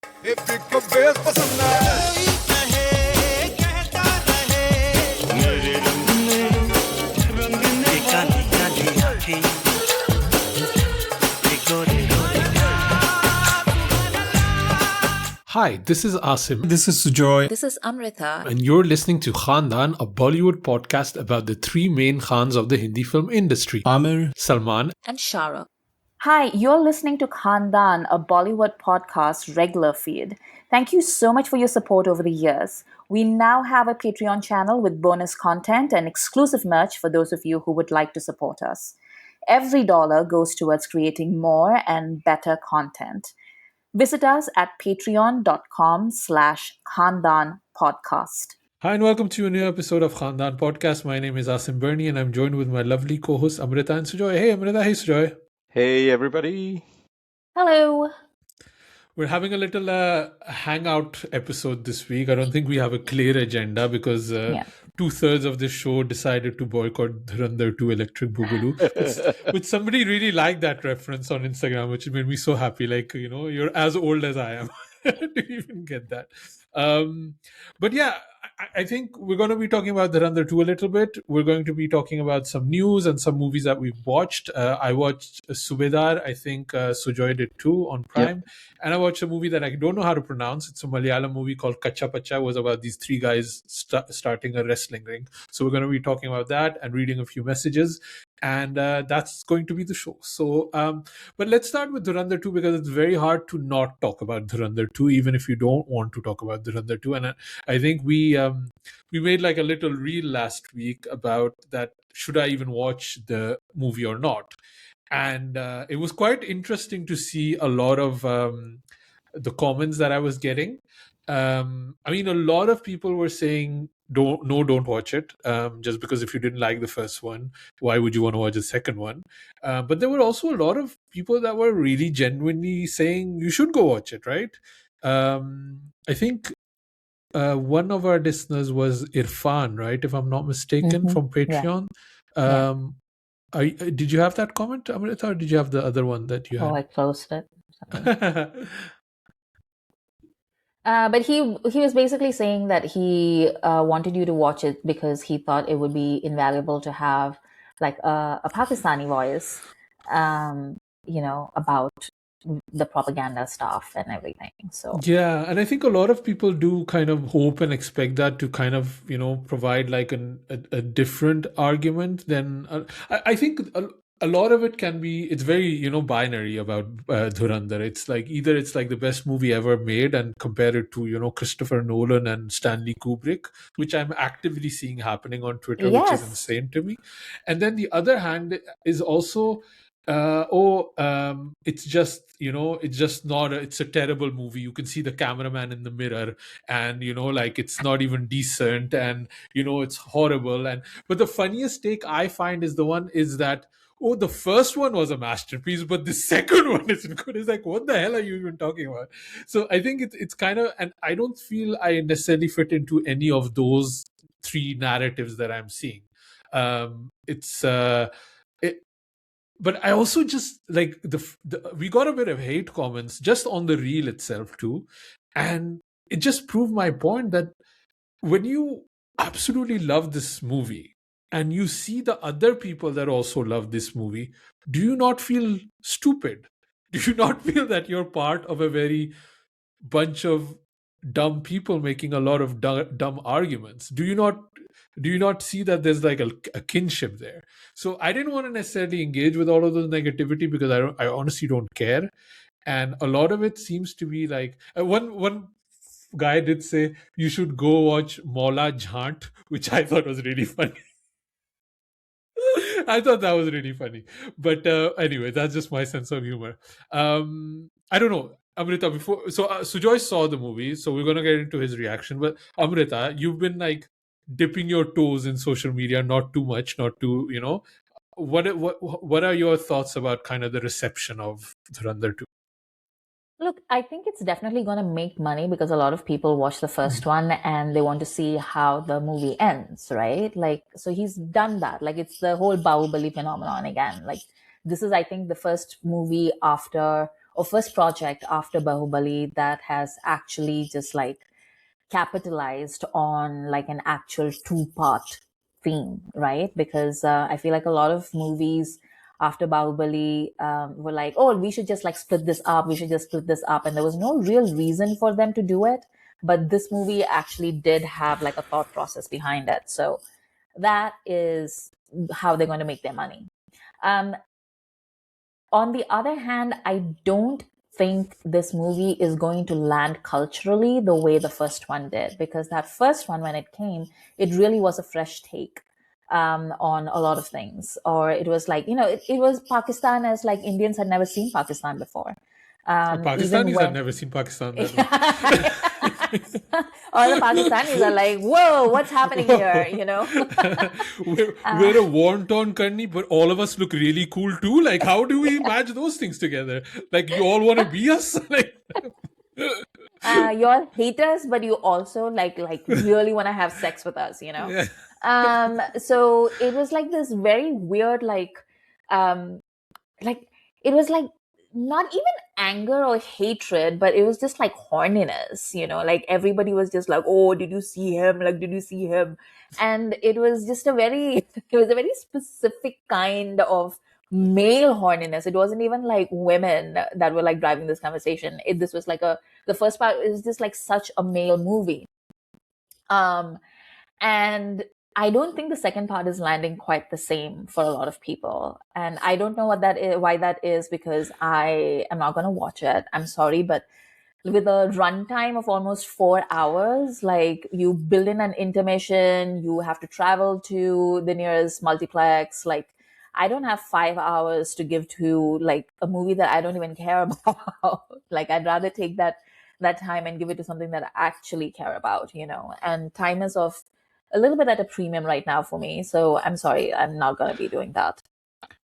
Hi, this is Asim. This is Sujoy. This is Amrita. And you're listening to Khandaan, a Bollywood podcast about the three main Khans of the Hindi film industry: Amir, Salman, And Shara. Hi, you're listening to Khandaan, a Bollywood podcast regular feed. Thank you so much for your support over the years. We now have a Patreon channel with bonus content and exclusive merch for those of you who would like to support us. Every dollar goes towards creating more and better content. Visit us at patreon.com/Khandaan podcast. Hi, and welcome to a new episode of Khandaan Podcast. My name is Asim Bernie, and I'm joined with my lovely co-hosts Amrita and Sujoy. Hey, Amrita. Hey, Sujoy. Hey, everybody. Hello. We're having a little hangout episode this week. I don't think we have a clear agenda because 2/3 of this show decided to boycott Dhurandar 2 Electric Boogaloo. Which somebody really liked that reference on Instagram, which made me so happy. Like, you know, you're as old as I am. To even get that. But yeah, I think we're going to be talking about Dhurandar 2 a little bit. We're going to be talking about some news and some movies that we've watched. I watched Subedaar. I think Sujoy did too on Prime. Yep. And I watched a movie that I don't know how to pronounce. It's a Malayalam movie called Kacha Pacha. It was about these three guys starting a wrestling ring. So we're going to be talking about that and reading a few messages. And that's going to be the show. So, but let's start with Dhurandar 2 because it's very hard to not talk about Dhurandar 2, even if you don't want to talk about Dhurandar 2. And I think we made like a little reel last week about that. Should I even watch the movie or not? And it was quite interesting to see a lot of the comments that I was getting. I mean, a lot of people were saying, don't watch it. Just because if you didn't like the first one, why would you want to watch the second one? But there were also a lot of people that were really genuinely saying you should go watch it, right? I think one of our listeners was Irfan, right? If I'm not mistaken, from Patreon. Yeah. Did you have that comment, Amrita, or did you have the other one that you had? Oh, I closed it. But he was basically saying that he wanted you to watch it because he thought it would be invaluable to have like a Pakistani voice, about the propaganda stuff and everything. So yeah, and I think a lot of people do kind of hope and expect that to kind of provide like a different argument than I think a lot of it can be, it's very binary about Dhurandar. It's like either it's like the best movie ever made and compare it to Christopher Nolan and Stanley Kubrick, which I'm actively seeing happening on Twitter, which is insane to me. And then the other hand is also it's just it's just not it's a terrible movie. You can see the cameraman in the mirror and like it's not even decent and it's horrible. And but the funniest take I find is the one is that the first one was a masterpiece, but the second one isn't good. It's like, what the hell are you even talking about? So I think it's kind of, and I don't feel I necessarily fit into any of those three narratives that I'm seeing. But I also just like we got a bit of hate comments just on the reel itself too. And it just proved my point that when you absolutely love this movie and you see the other people that also love this movie, do you not feel stupid? Do you not feel that you're part of a very bunch of dumb people making a lot of dumb arguments? Do you not see that there's like a kinship there? So I didn't want to necessarily engage with all of the negativity because I honestly don't care. And a lot of it seems to be like one guy did say you should go watch Maula Jhant, which I thought was really funny. I thought that was really funny. But anyway, that's just my sense of humor. I don't know. Amrita, Sujoy saw the movie, so we're going to get into his reaction. But Amrita, you've been like dipping your toes in social media, not too much, not too, what are your thoughts about kind of the reception of Dhurandar 2? Look, I think it's definitely going to make money because a lot of people watch the first one and they want to see how the movie ends, right? Like, so he's done that. Like, it's the whole Bahubali phenomenon again. Like, this is, I think, the first movie after or first project after Bahubali that has actually just like capitalized on like an actual two-part theme, right? Because I feel like a lot of movies after Bahubali were like, oh, we should just like split this up. We should just split this up. And there was no real reason for them to do it. But this movie actually did have like a thought process behind it. So that is how they're going to make their money. Um, on the other hand, I don't think this movie is going to land culturally the way the first one did, because that first one, when it came, it really was a fresh take on a lot of things. Or it was like, it was Pakistan as like Indians had never seen Pakistan before. Even Pakistanis have when never seen Pakistan that way. all the Pakistanis are like, whoa, what's happening here? We're a worn-torn country, but all of us look really cool too. Like, how do we match those things together? Like, you all want to be us? Like, you all hate us, but you also like really want to have sex with us, yeah. So it was like this very weird, like it was like not even anger or hatred, but it was just like horniness, like everybody was just like, oh, did you see him? Like, did you see him? And it was just it was a very specific kind of male horniness. It wasn't even like women that were like driving this conversation. This was like the first part is just like such a male movie. And I don't think the second part is landing quite the same for a lot of people. And I don't know why that is, because I am not going to watch it. I'm sorry, but with a runtime of almost 4 hours, like you build in an intermission, you have to travel to the nearest multiplex. Like, I don't have 5 hours to give to like a movie that I don't even care about. Like, I'd rather take that time and give it to something that I actually care about, and time is of a little bit at a premium right now for me. So I'm sorry, I'm not going to be doing that.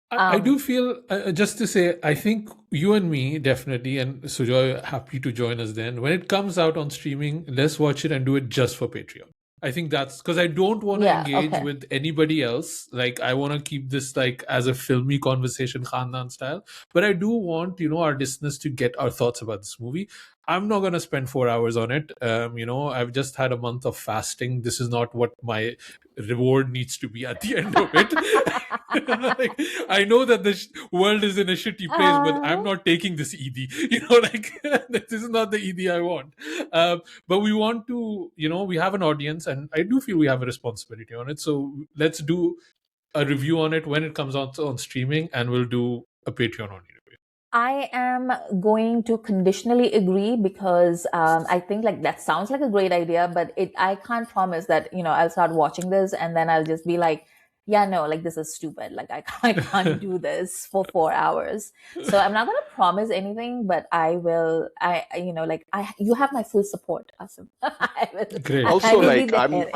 I do feel, just to say, I think you and me definitely, and Sujoy, happy to join us then. When it comes out on streaming, let's watch it and do it just for Patreon. I think that's because I don't want to Yeah, engage okay. with anybody else. Like, I want to keep this like as a filmy conversation, Khandaan style. But I do want, our listeners to get our thoughts about this movie. I'm not going to spend 4 hours on it. I've just had a month of fasting. This is not what my reward needs to be at the end of it. Like, I know that the world is in a shitty place, but I'm not taking this ED. Like, this is not the ED I want. But we want to, we have an audience, and I do feel we have a responsibility on it. So let's do a review on it when it comes out on streaming, and we'll do a Patreon on it. I am going to conditionally agree, because I think like that sounds like a great idea, but I can't promise that, I'll start watching this and then I'll just be like, yeah, no, like this is stupid. Like I can't do this for 4 hours. So I'm not going to promise anything, but I will, you have my full support, Asim. Great. I Also, will be like there.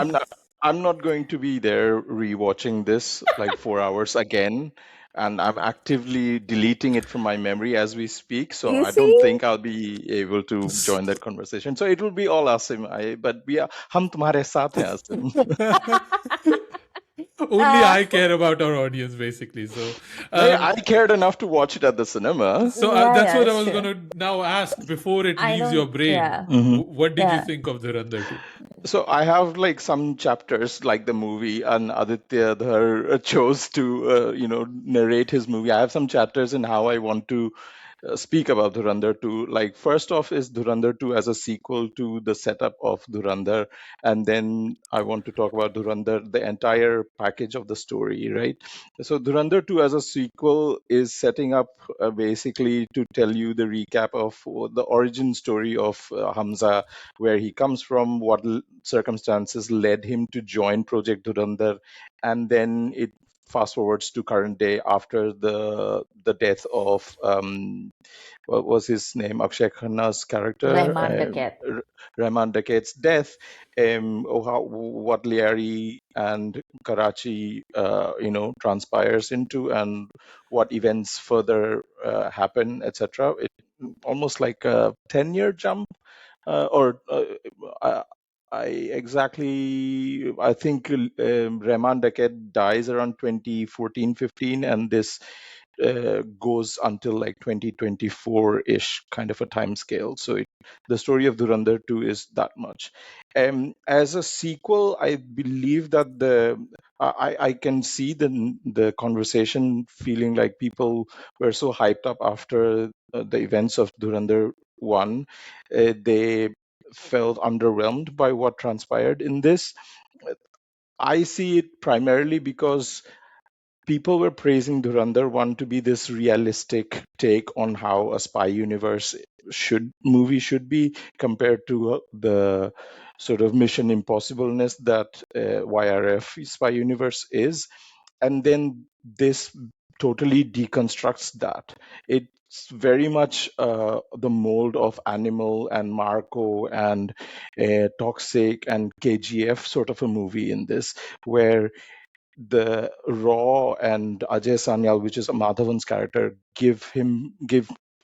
I'm not going to be there rewatching this like 4 hours again, and I'm actively deleting it from my memory as we speak. So You I don't see? think I'll be able to join that conversation. So it will be all Asim. But हम तुम्हारे साथ हैं Asim. Only I care about our audience, basically. So, I cared enough to watch it at the cinema. that's Yeah, what I that's was true. going to now ask before it I leaves your don't, brain. yeah, Mhm. What did you yeah. think of Dhurandar 2? So I have like some chapters like the movie, and Aditya Dhar chose to narrate his movie. I have some chapters in how I want to speak about Dhurandar 2. Like, first off is Dhurandar 2 as a sequel to the setup of Dhurandar, and then I want to talk about Dhurandar, the entire package of the story, right? So Dhurandar 2 as a sequel is setting up basically to tell you the recap of the origin story of Hamza, where he comes from, what circumstances led him to join Project Dhurandar, and then it fast forwards to current day after the death of what was his name, Akshay Khanna's character, Rahman Dakat. Rahman Daket's death, what Liari and Karachi transpires into, and what events further happen, etc. It almost like a 10-year jump, or I, I think Rahman Dakat dies around 2014-15, and this goes until like 2024-ish kind of a time scale. So the story of Dhurandar 2 is that much. As a sequel, I believe that I can see the conversation feeling like people were so hyped up after the events of Dhurandar 1. They felt underwhelmed by what transpired in this. I see it primarily because people were praising Dhurandar 1 to be this realistic take on how a spy universe should be, compared to the sort of mission impossibleness that YRF spy universe is. And then this totally deconstructs that. It's very much the mold of Animal and Marco and Toxic and KGF sort of a movie in this, where the Raw and Ajay Sanyal, which is Madhavan's character, give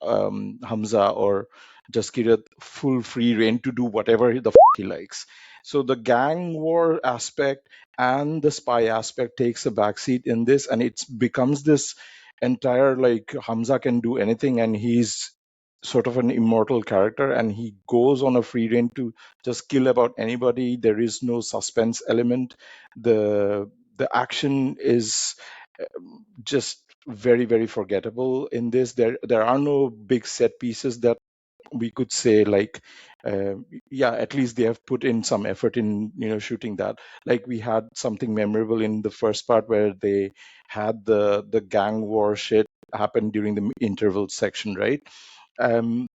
Hamza or Jaskirat full free reign to do whatever he likes. So the gang war aspect and the spy aspect takes a backseat in this, and it becomes this entire, like, Hamza can do anything, and he's sort of an immortal character, and he goes on a free reign to just kill about anybody. There is no suspense element. The action is just very, very forgettable in this. There are no big set pieces that we could say, like, yeah, at least they have put in some effort in shooting that. Like, we had something memorable in the first part where they had the gang war shit happen during the interval section, right? um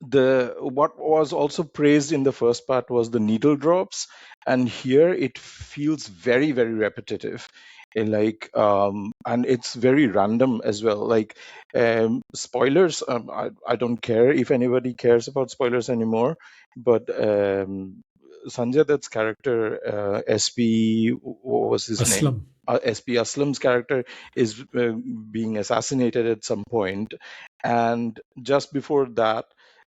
the What was also praised in the first part was the needle drops, and here it feels very, very repetitive. And it's very random as well. Like, spoilers, I don't care if anybody cares about spoilers anymore, but Sanjay Dutt's character, SP, what was his name? Aslam. SP Aslam's character is being assassinated at some point, and just before that,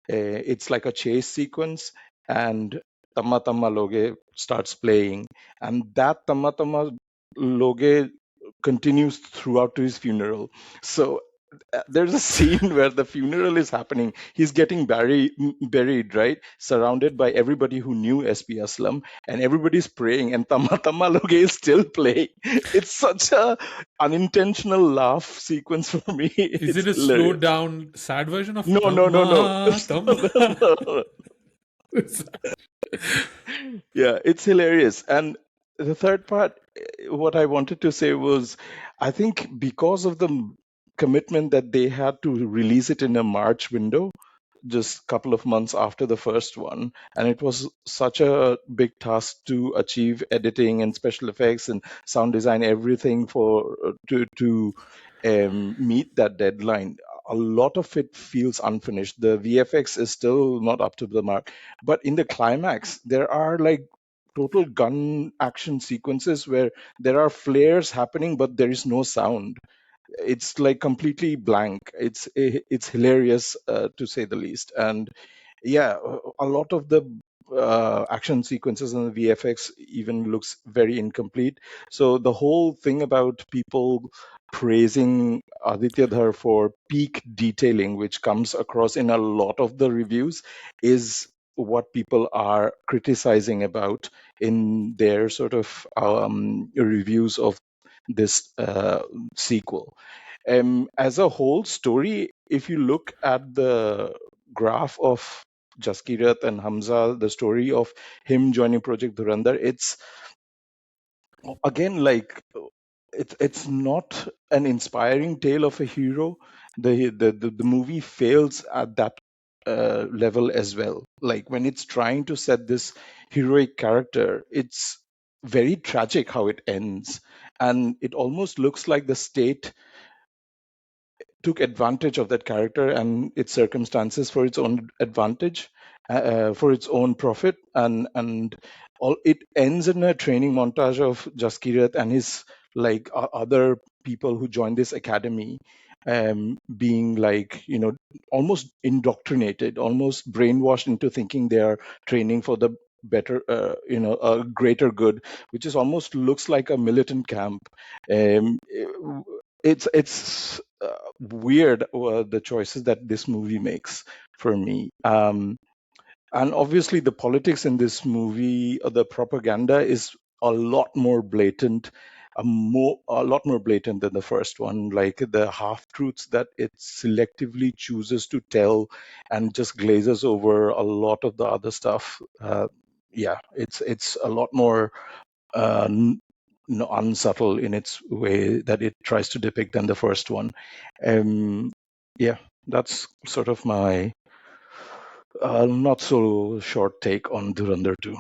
it's like a chase sequence, and Tamma Tamma Loge starts playing, and that Tamma Tamma Loge continues throughout to his funeral. So there's a scene where the funeral is happening. He's getting buried, right? Surrounded by everybody who knew SP Aslam, and everybody's praying, and Tamma Tamma Loge is still playing. It's such a unintentional laugh sequence for me. Is It's it a slowed hilarious. down sad version of No, no, no, no. Tamma Tamma? No. Yeah, it's hilarious. And the third part, what I wanted to say was, I think because of the commitment that they had to release it in a March window, just a couple of months after the first one, and it was such a big task to achieve editing and special effects and sound design, everything for to meet that deadline. A lot of it feels unfinished. The VFX is still not up to the mark, but in the climax there are like total gun action sequences where there are flares happening but there is no sound. It's like completely blank. It's hilarious, to say the least. And yeah, a lot of the action sequences and the VFX even looks very incomplete. So the whole thing about people praising Aditya Dhar for peak detailing, which comes across in a lot of the reviews, is what people are criticizing about in their sort of reviews of this sequel. As a whole story, if you look at the graph of Jaskirat and Hamza, the story of him joining Project Dhurandar, it's again like it's not an inspiring tale of a hero. The movie fails at that level as well. Like, when it's trying to set this heroic character, it's very tragic how it ends, and it almost looks like the state took advantage of that character and its circumstances for its own advantage, for its own profit, and all it ends in a training montage of Jaskirat and his, like, other people who joined this academy, being, like, almost indoctrinated, almost brainwashed into thinking they are training for the better, a greater good, which is almost looks like a militant camp. it's weird the choices that this movie makes for me. And obviously, the politics in this movie, the propaganda is a lot more blatant, a lot more blatant than the first one. Like the half truths that it selectively chooses to tell, and just glazes over a lot of the other stuff. Yeah, it's a lot more unsubtle in its way that it tries to depict than the first one. Yeah, that's sort of my not so short take on Dhurandar 2.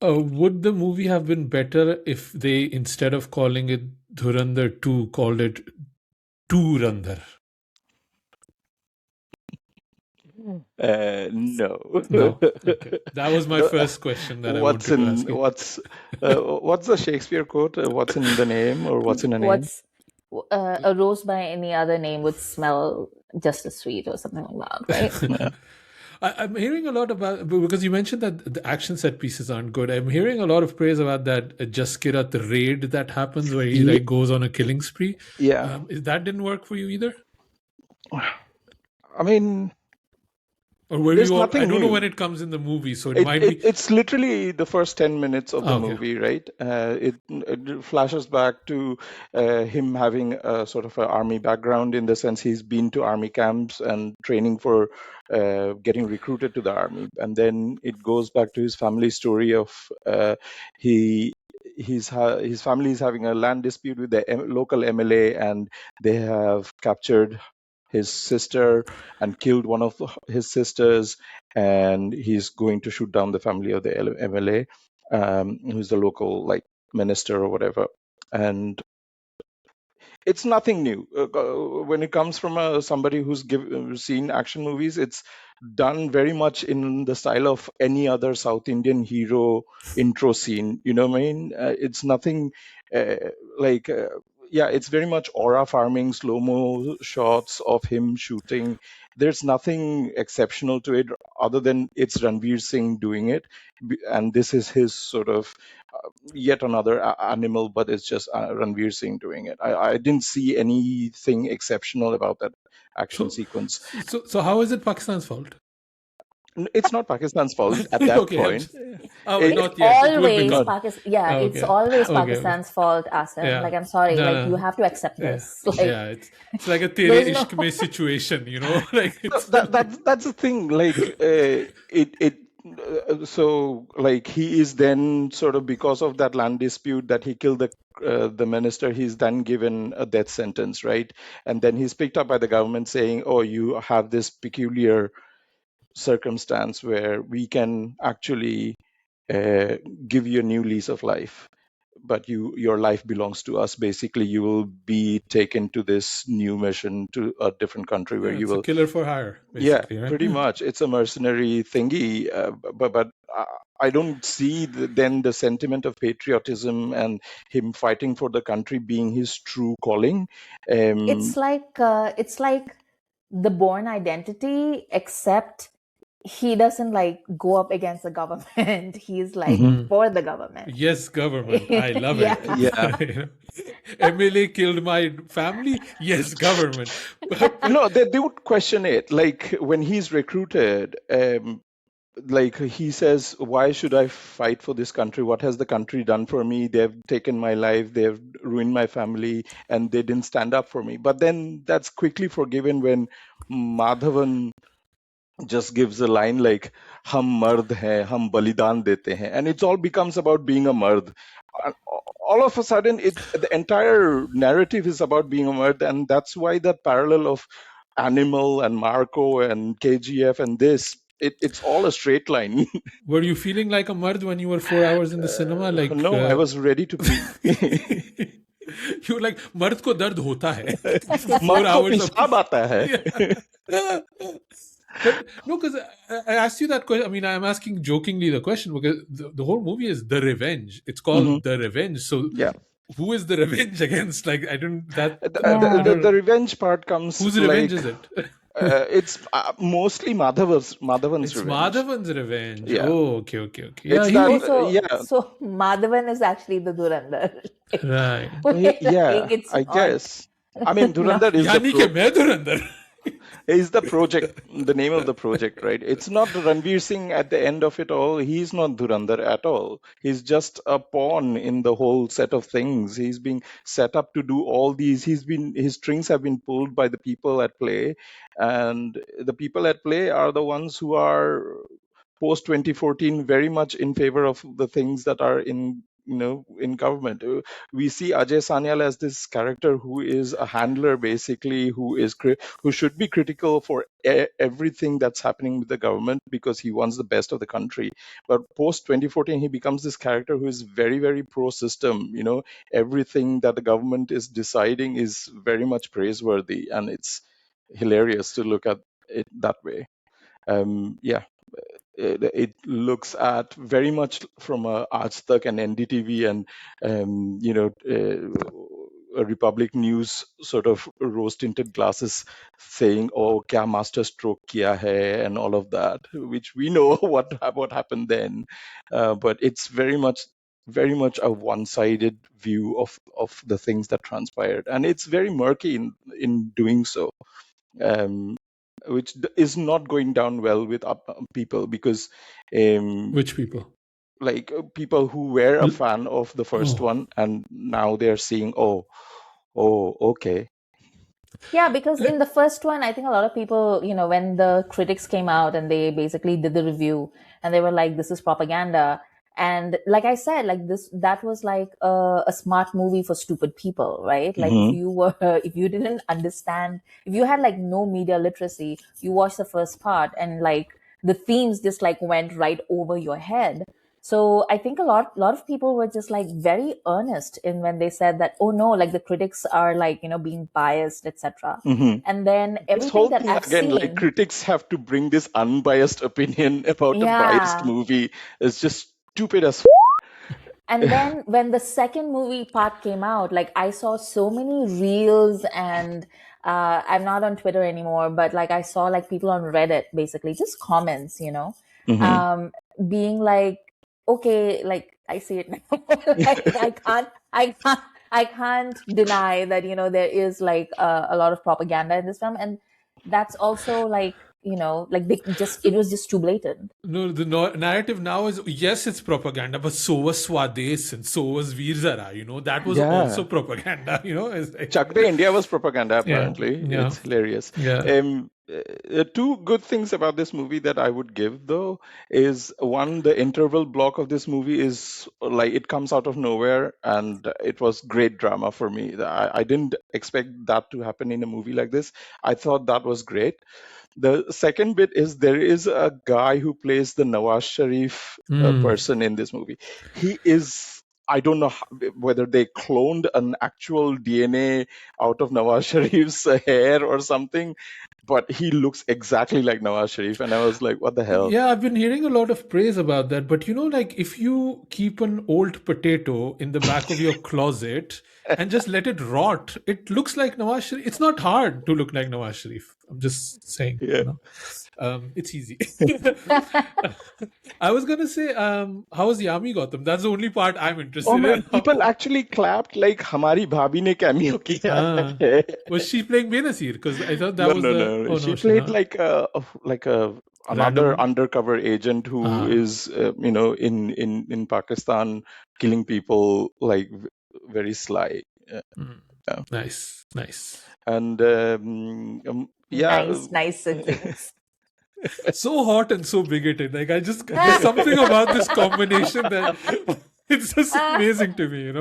Would the movie have been better if they, instead of calling it Dhurandar 2, called it Dhurandar? No. No. Okay. That was my The- first question that I what's wanted to in ask you. what's the Shakespeare quote? What's in the name, or what's in a name? What's a rose by any other name would smell just as sweet or something like that, right? I'm hearing a lot about, because you mentioned that the action set pieces aren't good. I'm hearing a lot of praise about that Jaskirat, the raid that happens where he like goes on a killing spree. Yeah. That didn't work for you either? I mean, Or were there's you all, I nothing don't know new. when it comes in the movie, so it might be. It's literally the first 10 minutes of the Okay. movie, right? It flashes back to him having a sort of an army background, in the sense he's been to army camps and training for getting recruited to the army. And then it goes back to his family story of he his family is having a land dispute with the local MLA, and they have captured his sister and killed one of his sisters, and he's going to shoot down the family of the MLA, who's the local like minister or whatever. And it's nothing new when it comes from somebody who's seen action movies. It's done very much in the style of any other South Indian hero intro scene. You know what I mean? It's nothing uh, like. Yeah, it's very much aura farming, slow mo shots of him shooting. There's nothing exceptional to it other than it's Ranveer Singh doing it, and this is his sort of yet another animal, but it's just Ranveer Singh doing it. I didn't see anything exceptional about that action sequence. So how is it Pakistan's fault? It's not Pakistan's fault at that Okay, point. not yet. It will Always become. Pakistan. Yeah, Oh, it's okay. always Okay. Pakistan's fault, Asim. Yeah. Like, I'm sorry. No, like, no. you have to accept Yeah. this. Like, Yeah, it's like a tere There's no- ishq mein situation, you know? Like it's That's the thing. Like so like he is then sort of, because of that land dispute that he killed the minister, he's then given a death sentence, right? And then he's picked up by the government saying, oh, you have this peculiar circumstance where we can actually give you a new lease of life, but your life belongs to us. Basically, you will be taken to this new mission to a different country where you it's will a killer for hire, yeah, basically, right? pretty much. It's a mercenary thingy, but I don't see then the sentiment of patriotism and him fighting for the country being his true calling. it's like the Bourne Identity, except he doesn't like go up against the government. He's like for the government. Yes, government. I love Yeah. it. Yeah. You know, MLA killed my family. Yes, government. No, they would question it. Like when he's recruited, like he says, why should I fight for this country? What has the country done for me? They've taken my life, they've ruined my family, and they didn't stand up for me. But then that's quickly forgiven when Madhavan just gives a line like hum mard hai, hum balidan dete hain, and it all becomes about being a mard. And all of a sudden the entire narrative is about being a mard, and that's why that parallel of Animal and Marco and KGF and this, it's all a straight line. Were you feeling like a mard when you were 4 hours in the cinema? Like No, I was ready to pee. you were like, मर्द को दर्द होता है. 4 मर्द को hours of पेशाब आता है. Yeah. But no, because I asked you that question. I mean, I'm asking jokingly the question because the whole movie is The Revenge. It's called The Revenge. So Yeah. who is the revenge against? Like, I don't, that, The revenge part comes whose like revenge is it? It's mostly Madhavan's It's revenge. Madhavan's revenge. Yeah, Oh, okay, okay, okay. Yeah, it's he, that. Oh, he Yeah, so Madhavan is actually the Dhurandar. right. Like, yeah. it's I not, guess. I mean, not. Dhurandhar is the यानी कि मैं धुरंधर. project, the name of the project, right? It's not Ranveer Singh at the end of it all. He's not Dhurandhar at all. He's just a pawn in the whole set of things. He's being set up to do all these. His strings have been pulled by the people at play, and the people at play are the ones who are post 2014 very much in favor of the things that are in government. We see Ajay Sanyal as this character who is a handler, basically, who should be critical for everything that's happening with the government because he wants the best of the country. But post 2014, he becomes this character who is very, very pro system. Everything that the government is deciding is very much praiseworthy, and it's hilarious to look at it that way. Yeah, it looks at very much from a Aaj Tak and NDTV and a Republic News sort of rose tinted glasses saying, "Oh, kya master stroke kiya hai," and all of that, which we know what happened then, but it's very much a one-sided view of the things that transpired, and it's very murky in doing so. Um, which is not going down well with people because Which people? like people who were a fan of the first Oh, one and now they're seeing, okay. Yeah, because in the first one, I think a lot of people, when the critics came out and they basically did the review and they were like, this is propaganda. And like I said, like that was like a smart movie for stupid people, right? Like Hmm. if you didn't understand, if you had like no media literacy, you watched the first part and like the themes just like went right over your head. So I think a lot of people were just like very earnest in when they said that, oh no, like the critics are like, being biased, etc. Hmm. And then This everything whole that thing I've again, like seen, critics have to bring this unbiased opinion about a biased yeah. movie, is just stupid as And then when the second movie part came out, like I saw so many reels and I'm not on Twitter anymore, but like I saw like people on Reddit basically just comments, Hmm. um, being like, okay, like I see it now. Like I can't deny that, there is like a lot of propaganda in this film. And that's also like, like it was just too blatant. no, the narrative now is yes, it's propaganda, but so was Swades and so was Veer Zara. That was also Yeah. propaganda. It's Chak De India was propaganda, yeah, apparently. yeah, It's hilarious. yeah. Two good things about this movie that I would give, though, is one, the interval block of this movie is like it comes out of nowhere, and it was great drama for me. I didn't expect that to happen in a movie like this. I thought that was great. The second bit is there is a guy who plays the Nawaz Sharif Mm. person in this movie. He is, I don't know whether they cloned an actual DNA out of Nawaz Sharif's hair or something, but he looks exactly like Nawaz Sharif. And I was like, what the hell? Yeah, I've been hearing a lot of praise about that. But like if you keep an old potato in the back of your closet and just let it rot, it looks like Nawaz Sharif. It's not hard to look like Nawaz Sharif. I'm just saying, Yeah. it's easy. I was gonna say, how was Yami Gautam? That's the only part I'm Oh interested man, in. people actually clapped like Hamari Bhabhi ne cameo kiya Ah, hai. was she playing Benazir? Because I thought that No, was no, the. no. Oh no, She she played not like a another random. undercover agent who Ah, is in Pakistan killing people like very sly. mm. Yeah. Nice, nice. And yeah. Nice siblings. So hot and so bigoted. Like there's something about this combination that it's just amazing to me.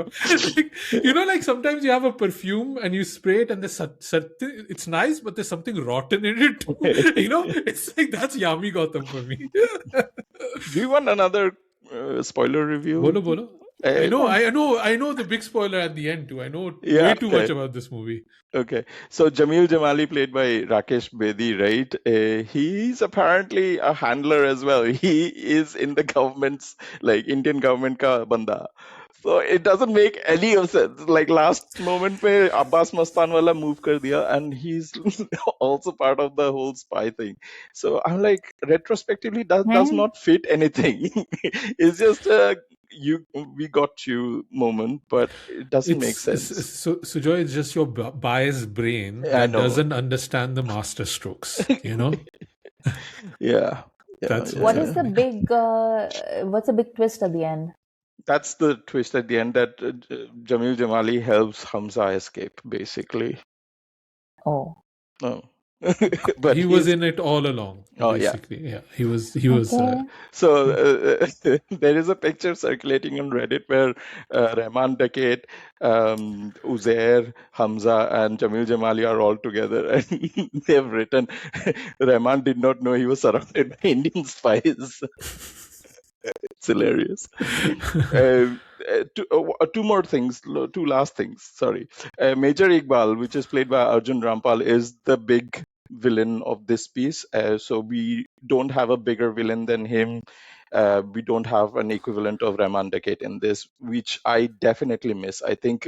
Like sometimes you have a perfume and you spray it and there's it's nice, but there's something rotten in it too. It's like that's Yami Gautam for me. Do you want another spoiler review? Bolo bolo. I know, Yeah. I know the big spoiler at the end too. I know Yeah. way too much about this movie. Okay. So Jamil Jamali, played by Rakesh Bedi, right? He's apparently a handler as well. He is in the government's, like Indian government ka banda. So it doesn't make any of sense. Like last moment पे Abbas Mastan wala move कर दिया, and he's also part of the whole spy thing. So I'm like, retrospectively, that does Hmm? not fit anything. It's just a we got you moment, but it doesn't make sense. So Sujoy is just your biased brain I that know. doesn't understand the master strokes. Yeah, yeah, That's yeah, what's What is yeah. the happening. big what's the big twist at the end? That's the twist at the end, that Jamil Jamali helps Hamza escape, basically. Oh, No. But He was he's, in it all along, oh yeah. basically. Yeah, he was. He was. okay. So there is a picture circulating on Reddit where Rahman Dakit, Uzair, Hamza, and Jamil Jamali are all together, and they have written, Rahman did not know he was surrounded by Indian spies. It's hilarious. Two more things, two last things. Sorry. Major Iqbal, which is played by Arjun Rampal, is the big villain of this piece. So we don't have a bigger villain than him. We don't have an equivalent of Rahman Dakit in this, which I definitely miss. I think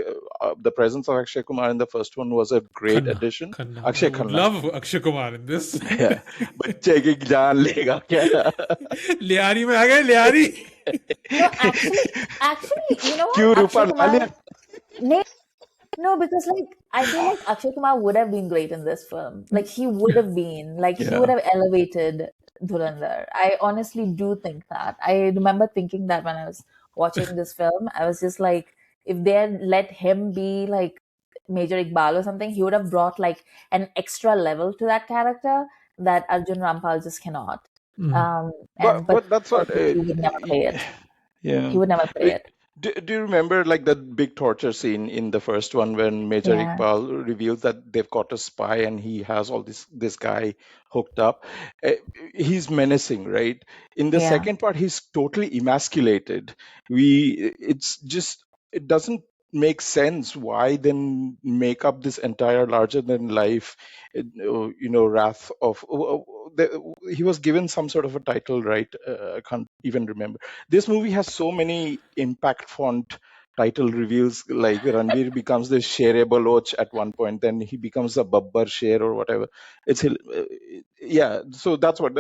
the presence of Akshay Kumar in the first one was a great Khanna. addition. Khanna. I Akshay would Khanna. love Akshay Kumar in this. Yeah. बच्चे की जान लेगा क्या? लियारी में आ गए Lyari. No, actually, you know what? क्यों रूपा Akshay ला लिया? Kumar. No, because like I feel like Akshay Kumar would have been great in this film. Like he would have been, like he would Yeah. have elevated Dhurandar. I honestly do think that. I remember thinking that when I was watching this film, I was just like, if they had let him be like Major Iqbal or something, he would have brought like an extra level to that character that Arjun Rampal just cannot. But But that's what, unfortunately, he would never play it. yeah. He would never play Wait, it. do you remember like that big torture scene in the first one when Major Yeah, Iqbal reveals that they've got a spy and he has all this guy hooked up? Uh, he's menacing, right? In the yeah. second part, he's totally emasculated. It's just, it doesn't make sense. Why then make up this entire larger than life, wrath of? He was given some sort of a title, right? I can't even remember. This movie has so many impact font title reveals, like Ranveer becomes the Shere Baloch at one point, then he becomes a Babbar Sher or whatever. Yeah, so that's what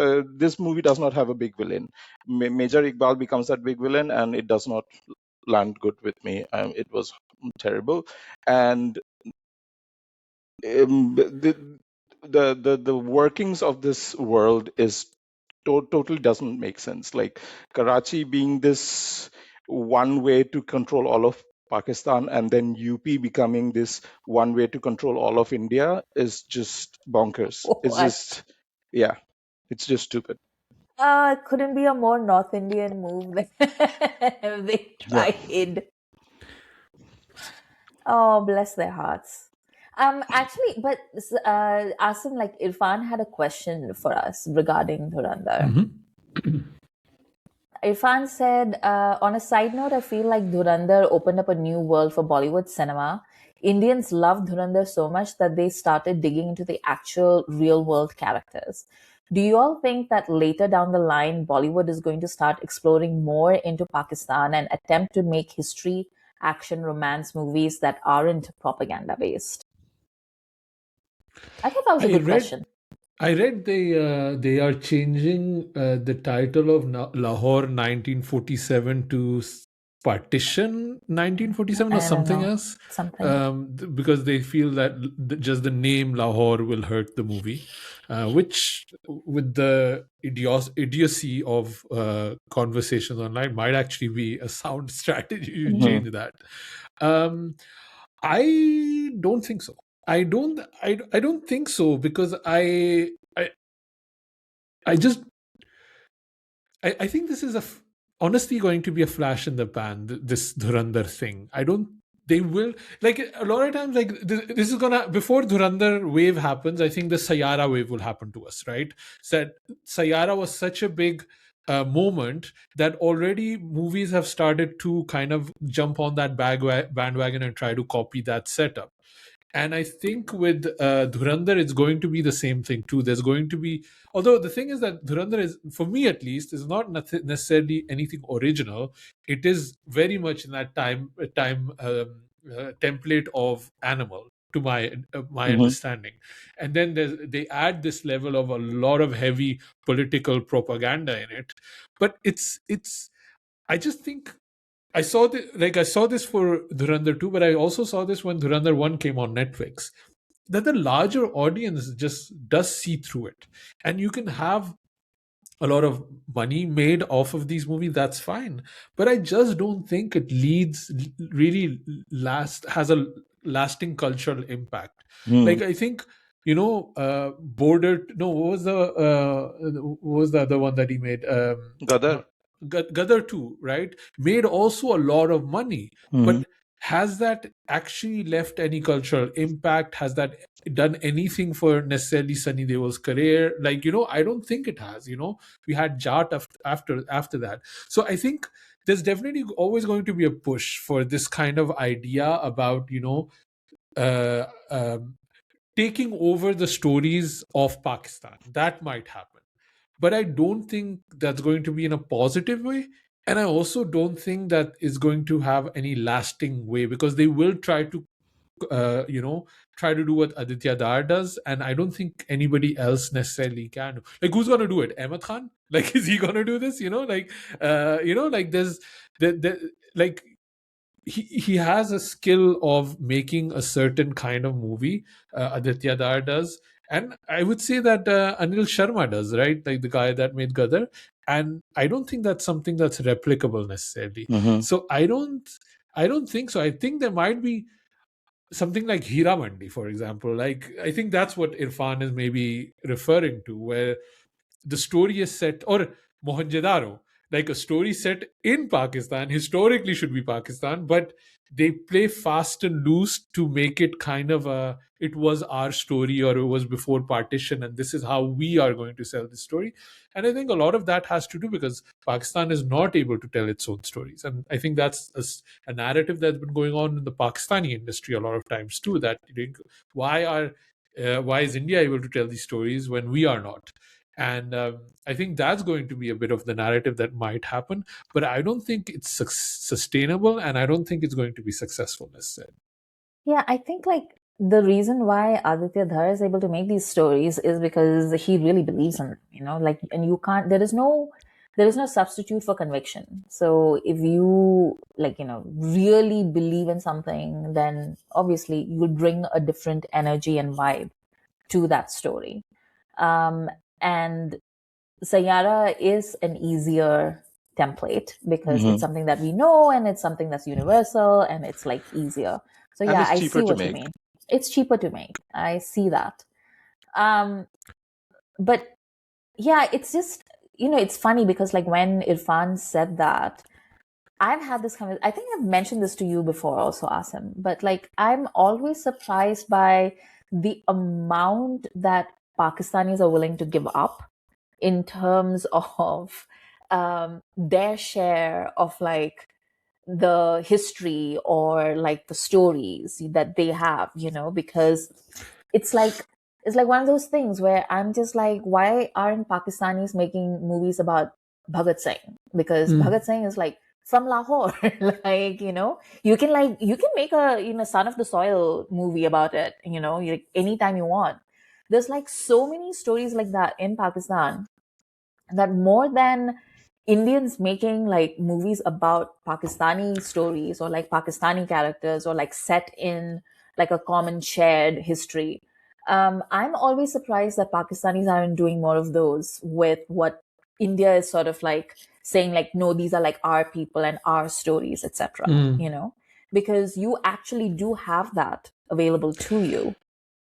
this movie does not have a big villain. Major Iqbal becomes that big villain, and it does not land good with me. It was terrible, and the workings of this world is totally doesn't make sense. Like Karachi being this one way to control all of Pakistan, and then UP becoming this one way to control all of India is just bonkers. It's What? just, yeah, it's just stupid. It couldn't be a more North Indian move than they Yeah. tried. Oh, bless their hearts. Actually, but Asim, like Irfan had a question for us regarding Dhurandhar. Irfan said, on a side note, I feel like Dhurandhar opened up a new world for Bollywood cinema. Indians loved Dhurandhar so much that they started digging into the actual real world characters. Do you all think that later down the line, Bollywood is going to start exploring more into Pakistan and attempt to make history, action, romance movies that aren't propaganda based? I thought that was a I good read question. I read they are changing the title of Lahore 1947 to Partition 1947 or I don't something know. else, Something. because they feel that just the name Lahore will hurt the movie, which with the idiocy of conversations online might actually be a sound strategy to Hmm. change that. Um, I don't think so. I don't think so because I just I think this is honestly going to be a flash in the pan. This Dhurandhar thing. I don't. They will like a lot of times. Like this is gonna before Dhurandhar wave happens. I think the Sayara wave will happen to us. Right? Said Sayara was such a big moment that already movies have started to kind of jump on that bandwagon and try to copy that setup. And I think with Dhurandar, it's going to be the same thing too. There's going to be, although the thing is that Dhurandar is, for me at least, is not necessarily anything original. It is very much in that template of Animal, to my Mm-hmm. understanding. And then they add this level of a lot of heavy political propaganda in it. But it's I just think I saw this for Dhurandar 2, but I also saw this when Dhurandar 1 came on Netflix. That the larger audience just does see through it. And you can have a lot of money made off of these movies, that's fine. But I just don't think it really has a lasting cultural impact. Mm. Like, I think, Border, no, what was the other one that he made? Gadar. Gadar 2, right? Made also a lot of money. Mm-hmm. But has that actually left any cultural impact? Has that done anything for necessarily Sunny Deol's career? Like, I don't think it has. We had Jat after that. So I think there's definitely always going to be a push for this kind of idea about, uh, um, taking over the stories of Pakistan. That might happen. But I don't think that's going to be in a positive way. And I also don't think that is going to have any lasting way, because they will try to, uh, you know, try to do what Aditya Dar does. And I don't think anybody else necessarily can. Like, who's going to do it? Ahmed Khan? Like, is he going to do this? Like like, he has a skill of making a certain kind of movie. Aditya Dar does, and I would say that Anil Sharma does, right? Like the guy that made Gadar, and I don't think that's something that's replicable necessarily. Mm-hmm. So I don't think so. I think there might be something like Hira Mandi, for example. Like, I think that's what Irfan is maybe referring to, where the story is set, or Mohenjo-daro, like a story set in Pakistan, historically should be Pakistan, but they play fast and loose to make it kind of it was our story, or it was before partition, and this is how we are going to sell the story. And I think a lot of that has to do because Pakistan is not able to tell its own stories. And I think that's a narrative that's been going on in the Pakistani industry a lot of times too, that why is India able to tell these stories when we are not? And I think that's going to be a bit of the narrative that might happen, but I don't think it's sustainable, and I don't think it's going to be successful necessarily. Yeah, I think like the reason why Aditya Dhar is able to make these stories is because he really believes in it, like, and you can't, there is no substitute for conviction. So if you like, really believe in something, then obviously you'll bring a different energy and vibe to that story. And Sayara is an easier template because Mm-hmm. it's something that we know and it's something that's universal and it's like easier. So And yeah, it's I cheaper see to what you make. mean. It's cheaper to make. I see that. But yeah, it's just, it's funny because like when Irfan said that, I've had this conversation. I think I've mentioned this to you before also, Asim, but like I'm always surprised by the amount that Pakistanis are willing to give up in terms of their share of like the history or like the stories that they have, because it's like it's like one of those things where I'm just like, why aren't Pakistanis making movies about Bhagat Singh? Because Bhagat Singh is like from Lahore. Like, you can make a Son of the Soil movie about it, anytime you want. There's like so many stories like that in Pakistan that more than Indians making like movies about Pakistani stories or like Pakistani characters or like set in like a common shared history. I'm always surprised that Pakistanis aren't doing more of those with what India is sort of like saying, like, no, these are like our people and our stories, etc. Because you actually do have that available to you.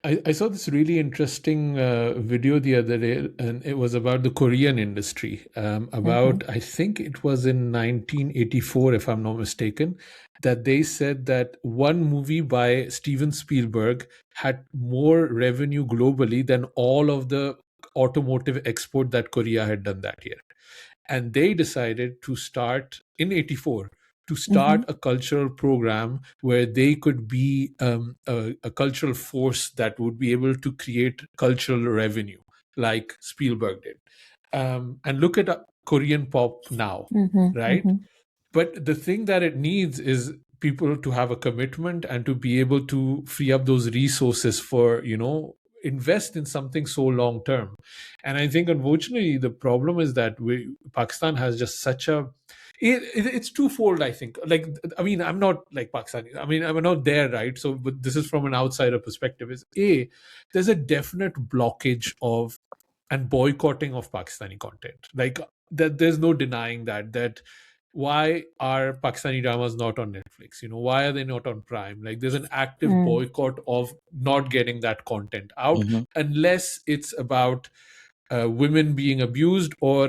I saw this really interesting video the other day, and it was about the Korean industry. Mm-hmm. I think it was in 1984, if I'm not mistaken, that they said that one movie by Steven Spielberg had more revenue globally than all of the automotive export that Korea had done that year. And they decided to start in 84 to start a cultural program where they could be a cultural force that would be able to create cultural revenue, like Spielberg did. And look at Korean pop now, right? But the thing that it needs is people to have a commitment and to be able to free up those resources for, invest in something so long term. And I think, unfortunately, the problem is that Pakistan has just such a it's twofold. I think, I'm not like Pakistani, I'm not there, right? So, but this is from an outsider perspective. Is there's a definite blockage of and boycotting of Pakistani content. Like that, there's no denying that why are Pakistani dramas not on Netflix? Why are they not on Prime? Like there's an active boycott of not getting that content out, unless it's about women being abused or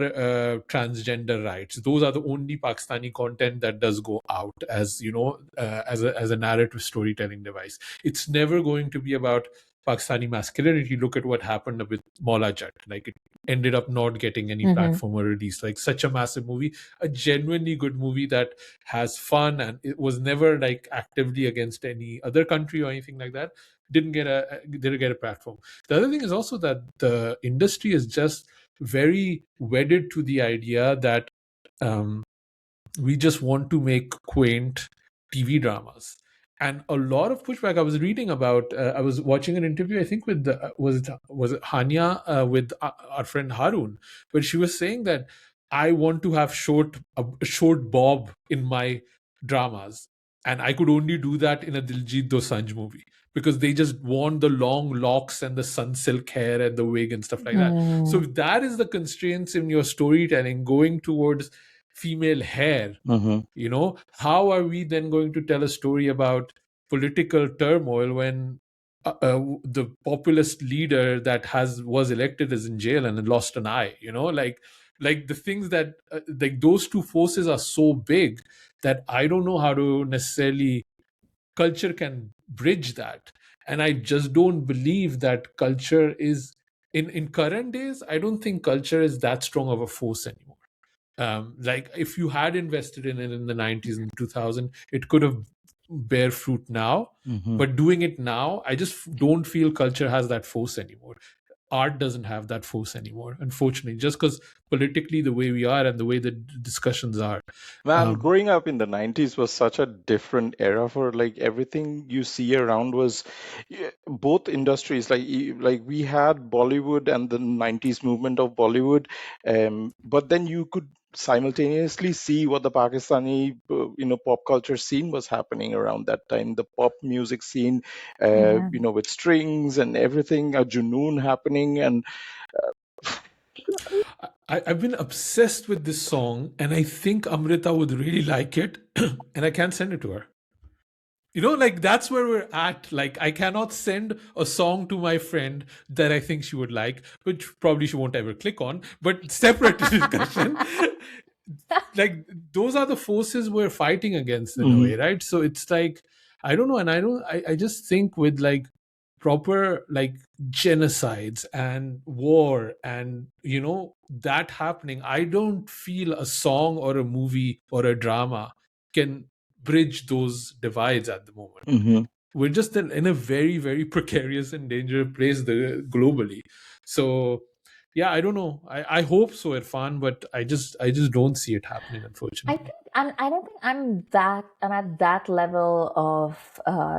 transgender rights. Those are the only Pakistani content that does go out as as a narrative storytelling device. It's never going to be about Pakistani masculinity. Look at what happened with Maula Jat. Like it ended up not getting any platform or release. Like such a massive movie, a genuinely good movie that has fun, and it was never like actively against any other country or anything like that. Didn't get a platform. The other thing is also that the industry is just very wedded to the idea that we just want to make quaint TV dramas. And a lot of pushback I was reading about. I was watching an interview, I think, with was it Hania with our friend Harun, where she was saying that I want to have a short bob in my dramas, and I could only do that in a Diljit Dosanjh movie because they just want the long locks and the sun silk hair and the wig and stuff like that. So if that is the constraints in your storytelling, going towards female hair, how are we then going to tell a story about political turmoil when the populist leader that was elected is in jail and lost an eye? Like the things that like those two forces are so big that I don't know how to necessarily culture can bridge that. And I just don't believe that culture is in current days. I don't think culture is that strong of a force anymore. Like if you had invested in it in the 90s and 2000, it could have bear fruit now. But doing it now, I just don't feel culture has that force anymore. Art doesn't have that force anymore, unfortunately, just because politically the way we are and the way the discussions are. Man, growing up in the 90s was such a different era for like everything you see around was both industries. Like we had Bollywood and the 90s movement of Bollywood, but then you could simultaneously see what the Pakistani pop culture scene was happening around that time. The pop music scene, with strings and everything, a junoon happening. And I've been obsessed with this song, and I think Amrita would really like it, and I can't send it to her. Like that's where we're at. Like I cannot send a song to my friend that I think she would like, which probably she won't ever click on, but separate discussion. Like those are the forces we're fighting against in a way, right? So it's like, I don't know. And I just think with like proper like genocides and war and that happening, I don't feel a song or a movie or a drama can bridge those divides at the moment. We're just in a very, very precarious and dangerous place globally. So yeah, I don't know. I hope so, Irfan, but I just don't see it happening, unfortunately. I don't think I'm at that level of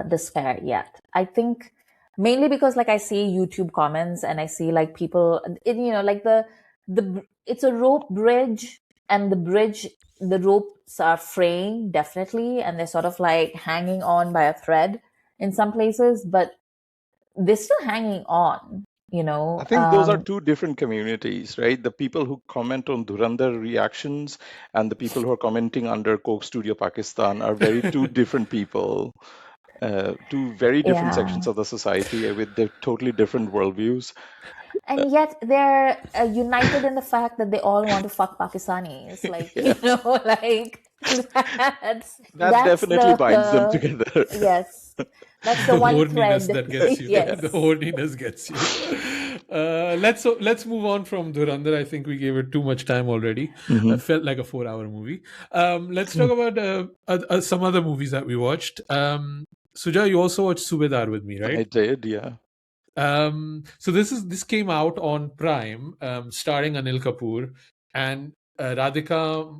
despair yet. I think mainly because like I see YouTube comments and I see like people, like it's a rope bridge, and the ropes are fraying definitely, and they're sort of like hanging on by a thread in some places, but they're still hanging on. I think those are two different communities, right? The people who comment on Dhurandar reactions and the people who are commenting under Coke Studio Pakistan are two different people, two very different sections of the society with their totally different worldviews. And yet they're united in the fact that they all want to fuck Pakistanis. Like, like that definitely binds them together. Yes. That's the one thread that gets you. Yes. The horniness gets you. Let's move on from Dhurandar. I think we gave it too much time already. Hmm. Felt like a 4-hour movie. Let's talk about some other movies that we watched. Sujoy, you also watched Subedaar with me, I right? did, yeah. So this came out on Prime, starring Anil Kapoor and Radhika.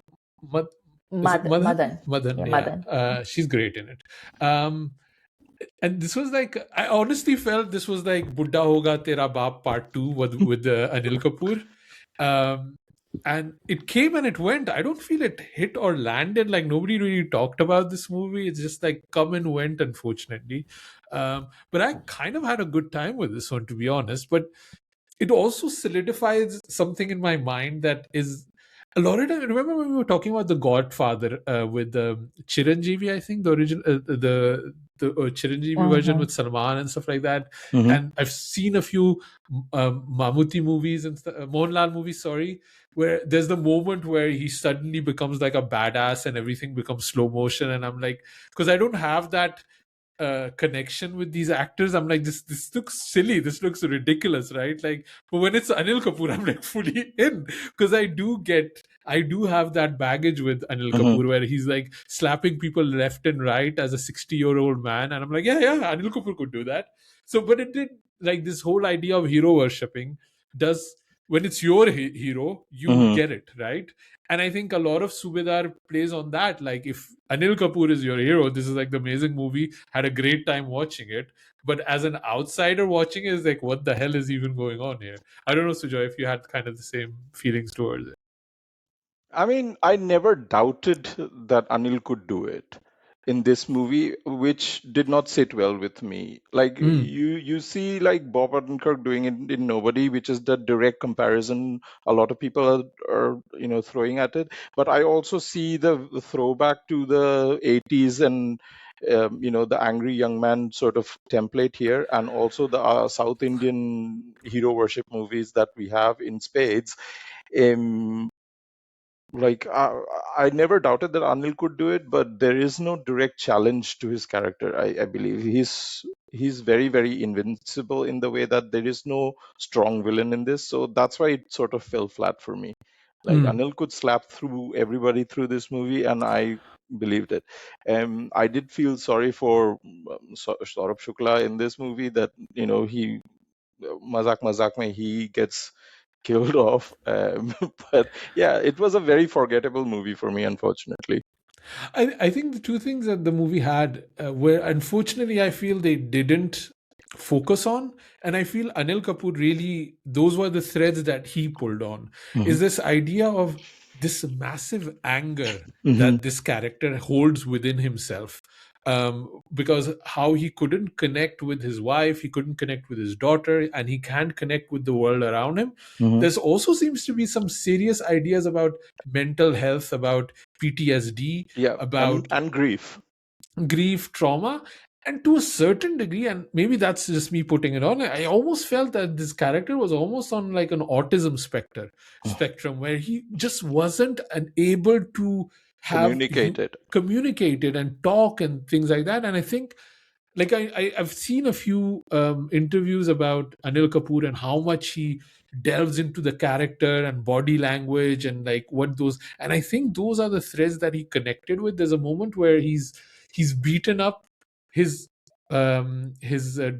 Mad, is it Madan? Madan. Madan, Yeah, yeah. Madan. She's great in it. Um, and this was like, I honestly felt this was like Buddha Hoga Tera Baap Part 2 with Anil Kapoor. Um, and it came and it went. I don't feel it hit or landed. Like nobody really talked about this movie. It's just like come and went, unfortunately. But I kind of had a good time with this one, to be honest. But it also solidifies something in my mind that is a lot of time. Remember when we were talking about The Godfather with Chiranjeevi? I think the original, the Chiranjeevi version Mm-hmm. with Salman and stuff like that. Hmm. And I've seen a few Mammootty movies and Mohanlal movies. Sorry, where there's the moment where he suddenly becomes like a badass and everything becomes slow motion, and I'm like, because I don't have that connection with these actors. I'm like, this looks silly, this looks ridiculous, right? Like, but when it's Anil Kapoor, I'm like fully in, because I do have that baggage with Anil Hmm. Kapoor where he's like slapping people left and right as a 60-year-old man, and I'm like, yeah, Anil Kapoor could do that. So but it did, like, this whole idea of hero worshipping does, when it's your hero, you Hmm. get it, right? And I think a lot of Subedar plays on that. Like, if Anil Kapoor is your hero, this is like the amazing movie, had a great time watching it. But as an outsider watching it, is like, what the hell is even going on here? I don't know, Sujoy, if you had kind of the same feelings towards it. I mean, I never doubted that Anil could do it in this movie, which did not sit well with me. Like Mm, you see, like Bob Odenkirk doing it in Nobody, which is the direct comparison a lot of people are throwing at it. But I also see the throwback to the 80s and the angry young man sort of template here, and also the South Indian hero worship movies that we have in spades. Um, like I never doubted that Anil could do it, but there is no direct challenge to his character. I believe he's very very invincible in the way that there is no strong villain in this. So that's why it sort of fell flat for me. Like mm. Anil could slap through everybody through this movie, and I believed it. I did feel sorry for Saurabh Shukla in this movie that he mazak mazak mein he gets killed off. But yeah, it was a very forgettable movie for me, unfortunately. I think the two things that the movie had, where unfortunately I feel they didn't focus on, and I feel Anil Kapoor really, those were the threads that he pulled on, Hmm. is this idea of this massive anger Hmm. that this character holds within himself. Because how he couldn't connect with his wife, he couldn't connect with his daughter, and he can't connect with the world around him. Hmm. There's also seems to be some serious ideas about mental health, about PTSD, Yeah, and about and grief. grief, trauma, and to a certain degree, and maybe that's just me putting it on, I almost felt that this character was almost on like an autism spectrum, where he just wasn't able to have you Communicated. communicated and talk and things like that. And I think, like, I've seen a few interviews about Anil Kapoor and how much he delves into the character and body language and like what those, and I think those are the threads that he connected with. There's a moment where he's beaten up his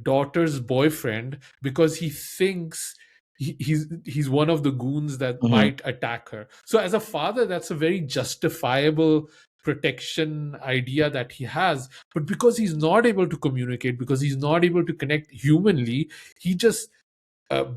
daughter's boyfriend because he thinks he's one of the goons that Hmm. might attack her. So as a father, that's a very justifiable protection idea that he has. But because he's not able to communicate, because he's not able to connect humanly, he just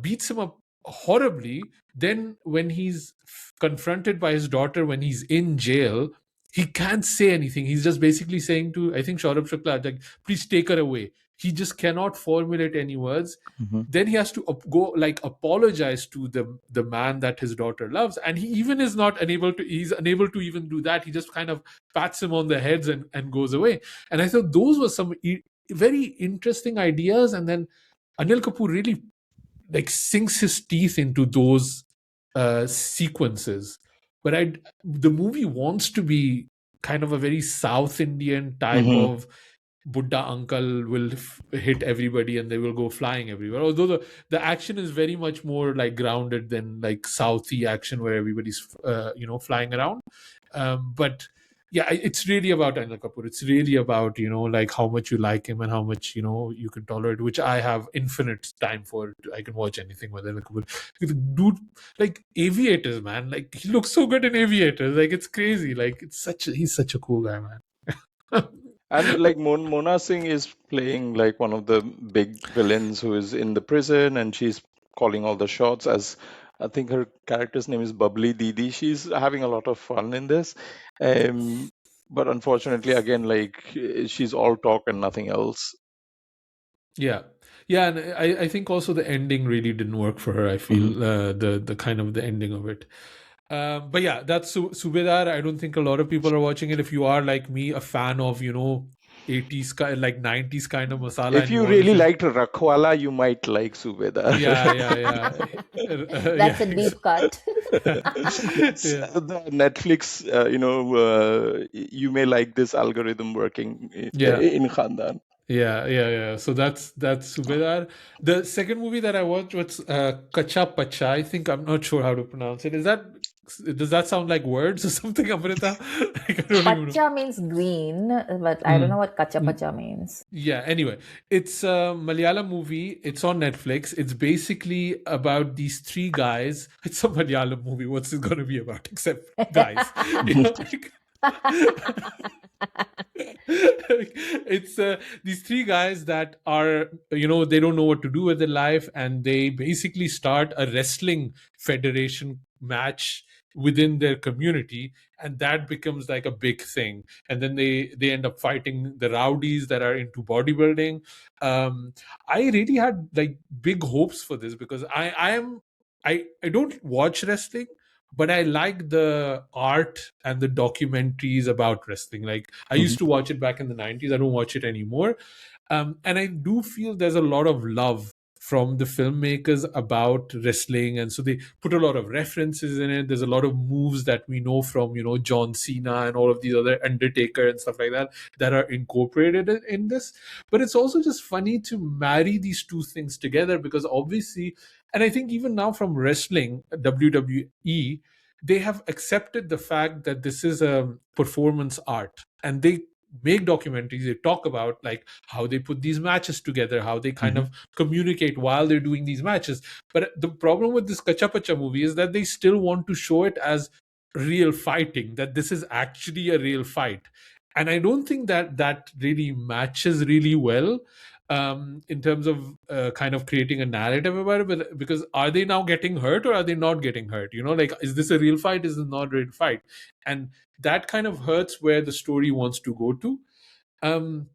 beats him up horribly. Then when he's confronted by his daughter when he's in jail, he can't say anything. He's just basically saying to, I think, Saurabh Shukla, like, please take her away. He just cannot formulate any words. Hmm. Then he has to go, like, apologize to the man that his daughter loves, and he even is not unable to, he's unable to even do that. He just kind of pats him on the heads and goes away. And I thought those were some very interesting ideas. And then Anil Kapoor really, like, sinks his teeth into those sequences. But the movie wants to be kind of a very South Indian type Hmm. of Buddha uncle will hit everybody and they will go flying everywhere. Although the action is very much more like grounded than like Southie action where everybody's flying around. But yeah, it's really about Anil Kapoor. It's really about like how much you like him and how much you can tolerate, which I have infinite time for. I can watch anything with Anil Kapoor. The dude, like Aviators, man. Like he looks so good in Aviators. Like it's crazy. Like he's such a cool guy, man. And like Mona Singh is playing like one of the big villains who is in the prison, and she's calling all the shots. As I think her character's name is Bubbly Didi. She's having a lot of fun in this. But unfortunately, again, like she's all talk and nothing else. Yeah, yeah, and I think also the ending really didn't work for her. I Mhm. feel the kind of the ending of it. But yeah, that's Subedar. I don't think a lot of people are watching it. If you are like me, a fan of 80s like 90s kind of masala, If and you you want to really see, liked Rakhwala, you might like Subedar. yeah, yeah, yeah, That's yeah, a deep cut. It's yeah, the Netflix, you may like this algorithm working yeah. in Khandaan. Yeah, yeah, yeah. So that's Subedar. The second movie that I watched was Kacha Pacha. I think I'm not sure how to pronounce it. Does that sound like words or something, Amrita? Like, I don't even know. Pacha means green, but I don't know Mm. what kacha Mm. pacha means. Yeah, anyway, it's a Malayalam movie. It's on Netflix. It's basically about these three guys. It's a Malayalam movie. What's it going to be about except guys? Like, it's these three guys that are they don't know what to do with their life, and they basically start a wrestling federation match within their community, and that becomes like a big thing, and then they end up fighting the rowdies that are into bodybuilding. I really had like big hopes for this because I don't watch wrestling, but I like the art and the documentaries about wrestling. Like I used to watch it back in the 90s. I don't watch it anymore. And I do feel there's a lot of love from the filmmakers about wrestling. And so they put a lot of references in it. There's a lot of moves that we know from, John Cena and all of these other Undertaker and stuff like that are incorporated in this. But it's also just funny to marry these two things together because obviously, and I think even now from wrestling, WWE, they have accepted the fact that this is a performance art, and they make documentaries. They talk about like how they put these matches together, how they kind Mhm. of communicate while they're doing these matches. But the problem with this Kachapacha movie is that they still want to show it as real fighting, that this is actually a real fight. And I don't think that really matches really well in terms of kind of creating a narrative about it. But because are they now getting hurt or are they not getting hurt? Like, is this a real fight? Is it not a real fight? And that kind of hurts where the story wants to go to. Um,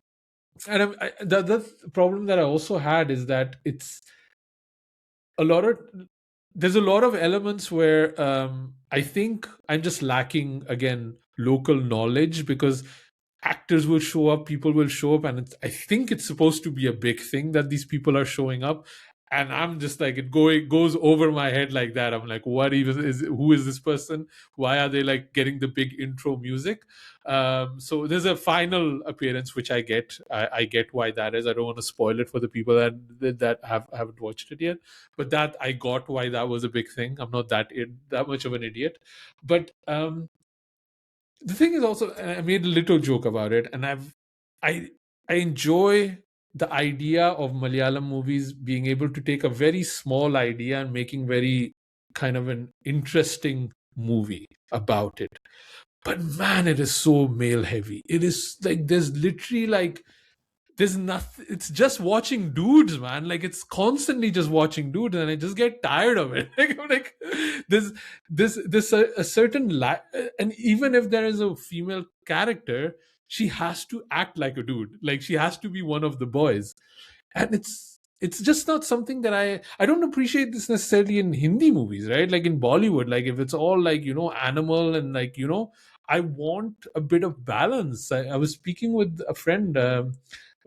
and the problem that I also had is that it's a lot of there's a lot of elements where I think I'm just lacking again local knowledge because actors will show up, people will show up, and I think it's supposed to be a big thing that these people are showing up. And I'm just like it goes over my head like that. I'm like, what even is who is this person? Why are they like getting the big intro music? So there's a final appearance which I get. I get why that is. I don't want to spoil it for the people that haven't watched it yet. But that I got why that was a big thing. I'm not that much of an idiot. But the thing is also, and I made a little joke about it, and I I enjoy the idea of Malayalam movies being able to take a very small idea and making very kind of an interesting movie about it. But man, it is so male heavy. It is like there's literally like there's nothing. It's just watching dudes, man. Like it's constantly just watching dudes, and I just get tired of it. Like I'm like, there's a certain and even if there is a female character, she has to act like a dude. Like she has to be one of the boys, and it's just not something that I don't appreciate this necessarily in Hindi movies, right? Like in Bollywood, like if it's all like animal and like I want a bit of balance. I was speaking with a friend,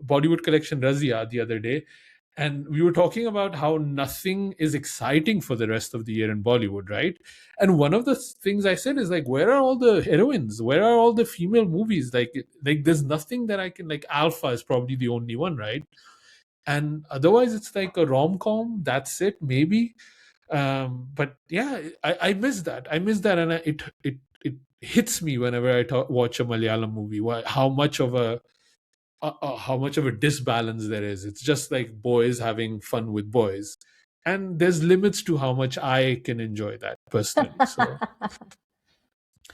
Bollywood Collection Razia, the other day, And we were talking about how nothing is exciting for the rest of the year in Bollywood, right? And one of the things I said is like, where are all the heroines? Where are all the female movies? Like there's nothing that I can like. Alpha is probably the only one, right? And otherwise, it's like a rom com. That's it, maybe. But yeah, I miss that. I miss that, and it hits me whenever I watch a Malayalam movie. How much of a disbalance there is. It's just like boys having fun with boys, and there's limits to how much I can enjoy that personally. So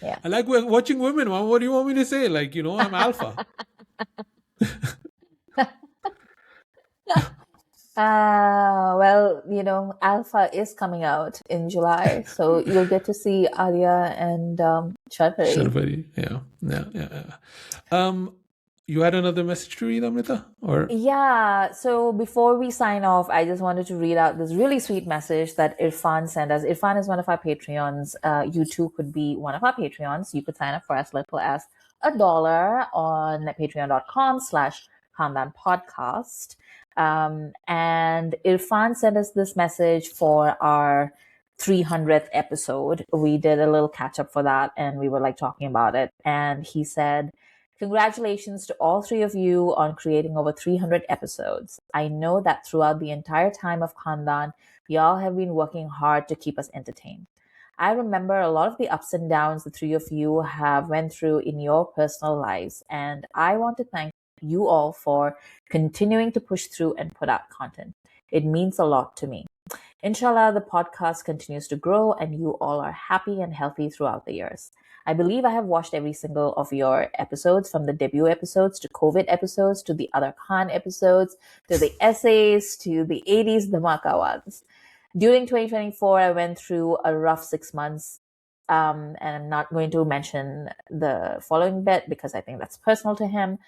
Yeah. I like watching women. What do you want me to say? Like, I'm alpha. Well, Alpha is coming out in July, so you'll get to see Arya and Sharbari. Sharvari, yeah. You had another message to read, Amrita, or Yeah, so before we sign off, I just wanted to read out this really sweet message that Irfan sent us. Irfan is one of our Patreons. You too could be one of our Patreons. You could sign up for as little as $1 on patreon.com/Khandaan podcast. And Irfan sent us this message for our 300th episode. We did a little catch up for that and we were like talking about it. And he said, congratulations to all three of you on creating over 300 episodes. I know that throughout the entire time of Khandaan, y'all have been working hard to keep us entertained. I remember a lot of the ups and downs the three of you have went through in your personal lives, and I want to thank you all for continuing to push through and put out content. It means a lot to me. Inshallah, the podcast continues to grow and you all are happy and healthy throughout the years. I believe I have watched every single of your episodes, from the debut episodes to COVID episodes to the other Khan episodes to the essays to the 80s Dhamaka ones. During 2024, I went through a rough 6 months, and I'm not going to mention the following bit because I think that's personal to him.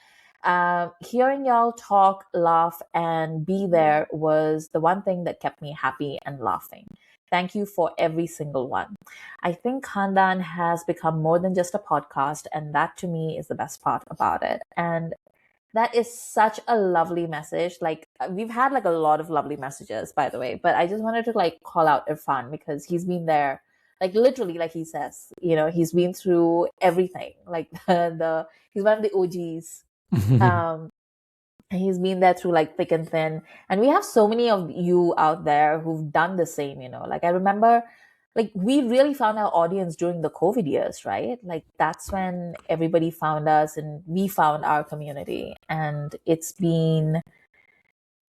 Hearing y'all talk, laugh, and be there was the one thing that kept me happy and laughing. Thank you for every single one. I think Khandaan has become more than just a podcast, and that to me is the best part about it. And that is such a lovely message. Like, we've had like a lot of lovely messages, by the way, but I just wanted to like call out Irfan because he's been there, like literally, like he says, he's been through everything. Like he's one of the OGs. He's been there through like thick and thin, and we have so many of you out there who've done the same. Like I remember, like we really found our audience during the COVID years, right? Like that's when everybody found us and we found our community, and it's been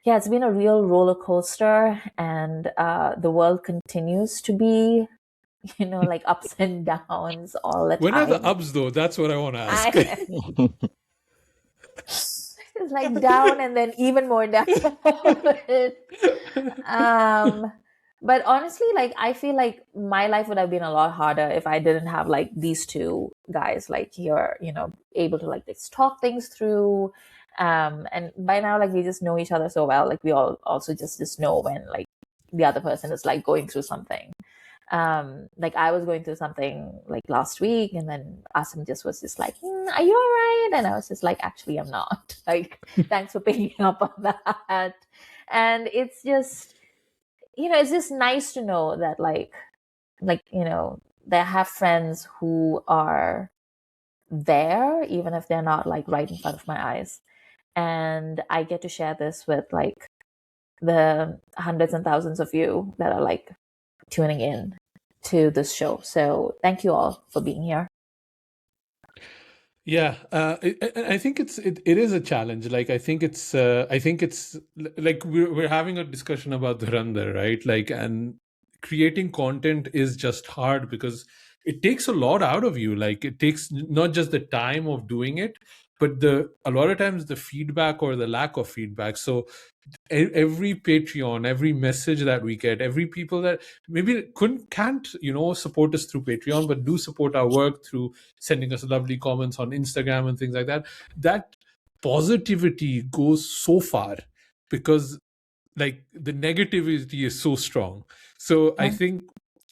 a real roller coaster, and the world continues to be like ups and downs all the time. When are the ups though? That's what I want to ask. It's like down and then even more down. But honestly, like I feel like my life would have been a lot harder if I didn't have like these two guys like here, able to like just talk things through. And by now, like we just know each other so well. Like we all also just know when like the other person is like going through something. Like I was going through something like last week, and then Asim was just like, are you all right? And I was just like, actually, I'm not. Like, thanks for picking up on that. And it's just, it's just nice to know that like, they have friends who are there, even if they're not like right in front of my eyes. And I get to share this with like the hundreds and thousands of you that are like tuning in to this show. So thank you all for being here. Yeah, I think it is a challenge. Like I think it's like we're having a discussion about Dhurandar, right? Like, and creating content is just hard because it takes a lot out of you. Like it takes not just the time of doing it, but a lot of times the feedback or the lack of feedback. So every Patreon, every message that we get, every people that maybe can't support us through Patreon, but do support our work through sending us lovely comments on Instagram and things like that, that positivity goes so far because like the negativity is so strong. So I think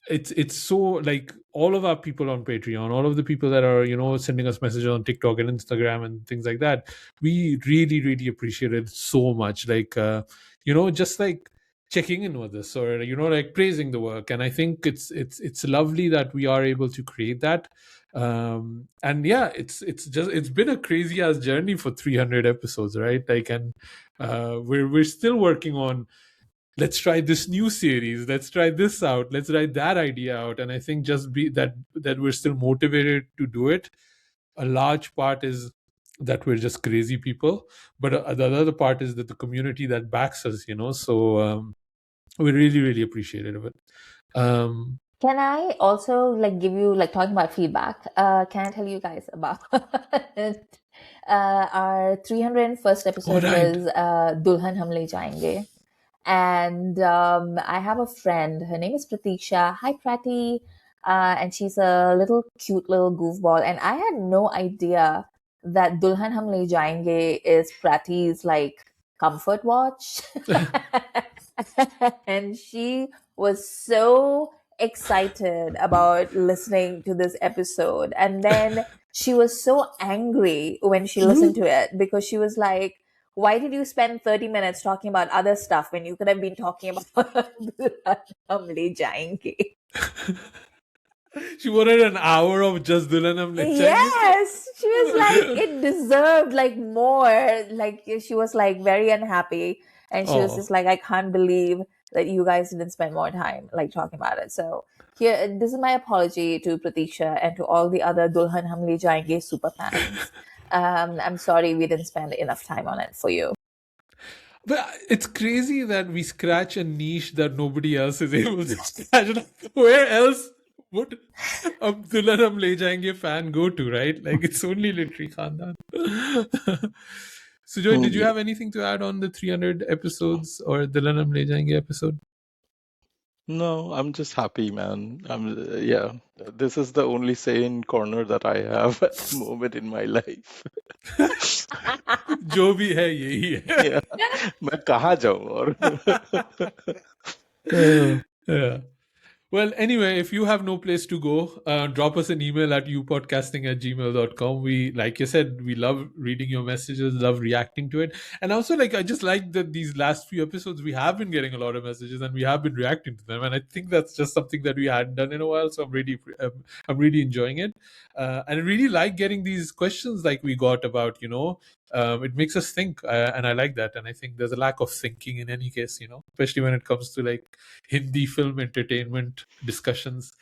it's so like all of our people on Patreon, all of the people that are, sending us messages on TikTok and Instagram and things like that, we really, really appreciate it so much. Like, just like checking in with us, or like praising the work. And I think it's lovely that we are able to create that. And yeah, it's been a crazy ass journey for 300 episodes, right? Like, and we're still working on, let's try this new series, let's try this out, let's try that idea out. And I think just be that we're still motivated to do it. A large part is that we're just crazy people, but the other part is that the community that backs us, so we really, really appreciate it. Can I also like give you like talking about feedback? Can I tell you guys about our 301st episode right. was Dulhan Hum Le Jayenge. And I have a friend. Her name is Pratiksha. Hi, Prati. And she's a little cute little goofball. And I had no idea that Dulhan Hum Le Jayenge is Prati's like comfort watch. And she was so excited about listening to this episode. And then she was so angry when she listened to it because she was like, why did you spend 30 minutes talking about other stuff when you could have been talking about Hum Le Jayenge? She wanted an hour of just Dulhan Hum Le Jayenge. Yes, she was like, it deserved like more. Like she was like very unhappy, and she was just like, I can't believe that you guys didn't spend more time like talking about it. So here, this is my apology to Pratiksha and to all the other Dulhan Hum Le Jayenge super fans. I'm sorry we didn't spend enough time on it for you. But it's crazy that we scratch a niche that nobody else is able to scratch. Where else would a Dulhan Hum Le Jayenge fan go to, right? Like, it's only literally Khandaan. Sujoy, did you have anything to add on the 300 episodes or Dulhan Hum Le Jayenge episode? No, I'm just happy, man. Yeah, this is the only sane corner that I have at the moment in my life. जो भी है यही है. Yeah. मैं कहाँ जाऊँ और Yeah. Well, anyway, if you have no place to go, drop us an email at youpodcasting@gmail.com. We, like you said, we love reading your messages, love reacting to it. And also, like, I just like that these last few episodes, we have been getting a lot of messages and we have been reacting to them. And I think that's just something that we hadn't done in a while. So I'm really enjoying it. And I really like getting these questions like we got about, it makes us think, and I like that. And I think there's a lack of thinking in any case, especially when it comes to like Hindi film entertainment discussions.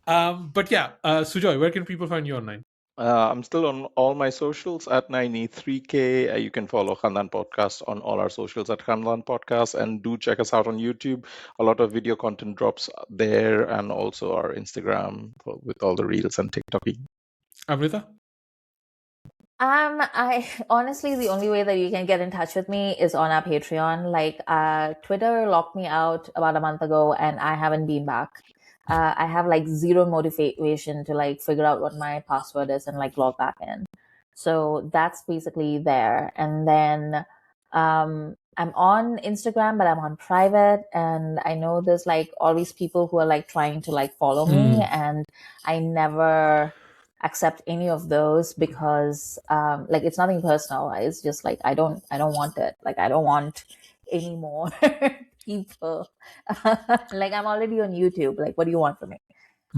But yeah, Sujoy, where can people find you online? I'm still on all my socials at 93K. You can follow Khandaan Podcast on all our socials at Khandaan Podcast, and do check us out on YouTube. A lot of video content drops there, and also our Instagram with all the reels and TikTok. Amrita? I honestly, the only way that you can get in touch with me is on our Patreon. Like, Twitter locked me out about a month ago, and I haven't been back. I have like zero motivation to like figure out what my password is and like log back in. So that's basically there. And then I'm on Instagram, but I'm on private. And I know there's like all these people who are like trying to like follow me, and I never accept any of those because like it's nothing personal. It's just like I don't want it. Like I don't want any more people. Like I'm already on YouTube. Like what do you want from me?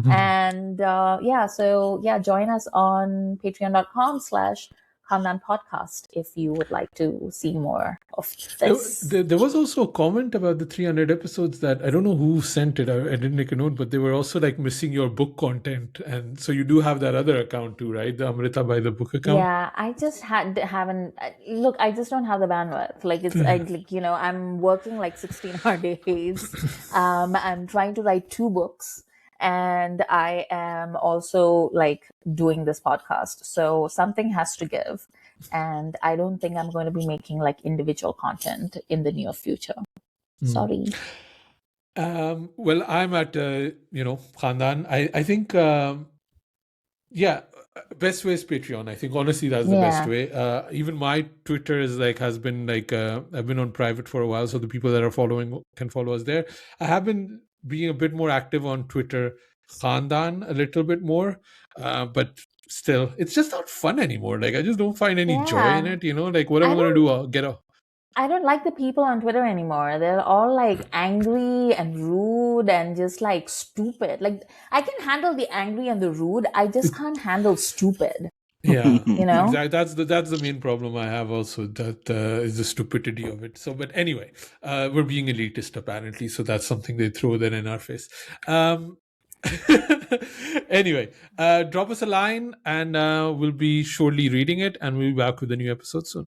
And join us on patreon.com/Khandaan podcast if you would like to see more of this. There was also a comment about the 300 episodes that I don't know who sent it. I didn't make a note, but they were also like missing your book content. And so you do have that other account too, right? The Amrita by the book account. Yeah, I just haven't look, I just don't have the bandwidth. Like it's like, I'm working like 16-hour days. I'm trying to write 2 books. And I am also like doing this podcast. So something has to give. And I don't think I'm going to be making like individual content in the near future. Sorry. Well, I'm at, Khandaan. I think, best way is Patreon. I think honestly that's the best way. Even my Twitter has been like I've been on private for a while, so the people that are following can follow us there. I have been being a bit more active on Twitter Khandaan a little bit more, but still, it's just not fun anymore. Like, I just don't find any joy in Yeah. it. Like, what am I I going to don't do? I'll get a I don't like the people on Twitter anymore. They're all like angry and rude and just like stupid. Like I can handle the angry and the rude. I just can't handle stupid. Yeah, You know? exactly. That's the main problem I have also. That is the stupidity of it. So, but anyway, we're being elitist apparently, so that's something they throw then in our face. Um, anyway, drop us a line, and we'll be surely reading it, and we'll be back with a new episode soon.